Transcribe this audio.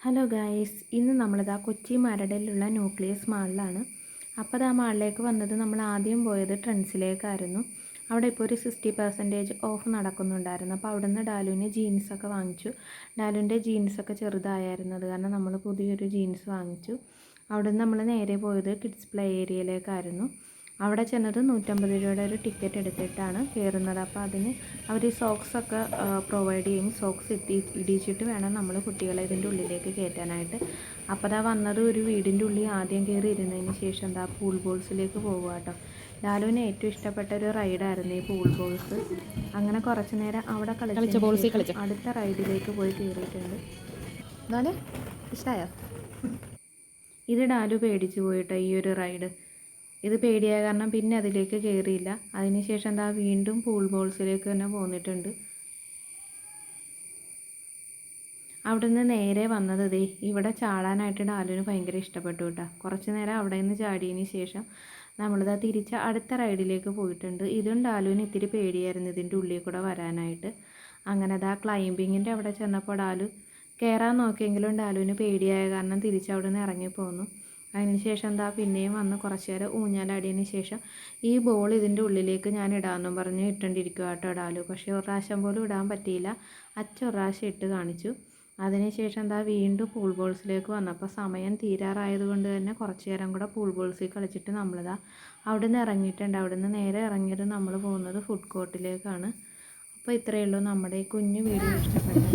Hello guys, ഇന്ന് നമ്മളിതാ Kochi മരടിലുള്ള nucleus മാളിലാണ്. അപ്പോൾ ആ മാളിലേക്ക് വന്നത് നമ്മൾ ആദ്യം പോയത് ട്രെൻഡ്സിലേക്കായിരുന്നു. അവിടെ ഇപ്പോൾ ഒരു 60% ഓഫ് നടക്കുന്നുണ്ടായിരുന്നു. അപ്പോൾ അവിടെ നിന്ന് ഡാലുവിന് ജീൻസൊക്കെ വാങ്ങിച്ചു. ഡാലുവിൻ്റെ ജീൻസൊക്കെ ചെറുതായിരുന്നു, അത് കാരണം നമ്മൾ പുതിയൊരു ജീൻസ് വാങ്ങിച്ചു. അവിടെ നിന്ന് നമ്മൾ നേരെ പോയത് കിഡ്സ് പ്ലേ ഏരിയയിലേക്കായിരുന്നു. അവിടെ ചെന്നത് 150 രൂപയുടെ ഒരു ടിക്കറ്റ് എടുത്തിട്ടാണ് കയറുന്നത്. അപ്പോൾ അതിന് അവർ സോക്സൊക്കെ പ്രൊവൈഡ് ചെയ്യും. സോക്സ് ഇടിച്ചിട്ട് വേണം നമ്മൾ കുട്ടികളെ ഇതിൻ്റെ ഉള്ളിലേക്ക് കയറ്റാനായിട്ട്. അപ്പോൾ അതാ വന്നത് ഒരു വീടിൻ്റെ ഉള്ളിൽ ആദ്യം കയറി ഇരുന്നതിന് ശേഷം എന്താ പൂൾ ബോൾസിലേക്ക് പോകുക കേട്ടോ. ലാലുവിന് ഏറ്റവും ഇഷ്ടപ്പെട്ട ഒരു റൈഡായിരുന്നു ഈ പൂൾ ബോൾസ്. അങ്ങനെ കുറച്ച് നേരം അവിടെ കളിച്ച് അടുത്ത റൈഡിലേക്ക് പോയി കയറിയിട്ടുണ്ട്. എന്നാലും ഇഷ്ടമായോ? ഇത് ഡാലു പേടിച്ച് പോയിട്ടോ ഈ ഒരു റൈഡ്. ഇത് പേടിയായ കാരണം പിന്നെ അതിലേക്ക് കയറിയില്ല. അതിനുശേഷം എന്താ വീണ്ടും പൂൾ ബോൾസിലേക്ക് തന്നെ പോന്നിട്ടുണ്ട്. അവിടുന്ന് നേരെ വന്നത് ഇവിടെ ചാടാനായിട്ട് ഡാലുവിന് ഭയങ്കര ഇഷ്ടപ്പെട്ടു കേട്ടോ. കുറച്ച് നേരം അവിടെ നിന്ന് ചാടിയതിന് ശേഷം നമ്മളിതാ തിരിച്ച് അടുത്ത റൈഡിലേക്ക് പോയിട്ടുണ്ട്. ഇതും ഡാലുവിന് ഇത്തിരി പേടിയായിരുന്നു ഇതിൻ്റെ ഉള്ളിൽ കൂടെ വരാനായിട്ട്. അങ്ങനെ അതാ ക്ലൈമ്പിങ്ങിൻ്റെ അവിടെ ചെന്നപ്പോൾ ഡാലു കയറാൻ നോക്കിയെങ്കിലും ഡാലുവിന് പേടിയായ കാരണം തിരിച്ചവിടെ നിന്ന് ഇറങ്ങിപ്പോന്നു. അതിനുശേഷം എന്താ പിന്നെയും വന്ന് കുറച്ച് നേരം ഊഞ്ഞാലാടിയതിന് ശേഷം ഈ ബോൾ ഇതിൻ്റെ ഉള്ളിലേക്ക് ഞാൻ ഇടാമെന്നും പറഞ്ഞ് ഇട്ടുകൊണ്ടിരിക്കുക കേട്ടോ ഡാലു. പക്ഷേ ഒരു പ്രാവശ്യം പോലും ഇടാൻ പറ്റിയില്ല. ഒരു പ്രാവശ്യം ഇട്ട് കാണിച്ചു. അതിനുശേഷം എന്താ വീണ്ടും പൂൾ ബോൾസിലേക്ക് വന്നപ്പോൾ സമയം തീരാറായത് കൊണ്ട് തന്നെ കുറച്ച് നേരം കൂടെ പൂൾ ബോൾസിൽ കളിച്ചിട്ട് നമ്മളിതാ അവിടെ നിന്ന് ഇറങ്ങിയിട്ടുണ്ട്. അവിടെ നിന്ന് നേരെ ഇറങ്ങിയത് നമ്മൾ പോകുന്നത് ഫുഡ് കോർട്ടിലേക്കാണ്. അപ്പോൾ ഇത്രയേ ഉള്ളൂ നമ്മുടെ ഈ കുഞ്ഞു വീഡിയോ. ഇഷ്ടപ്പെട്ട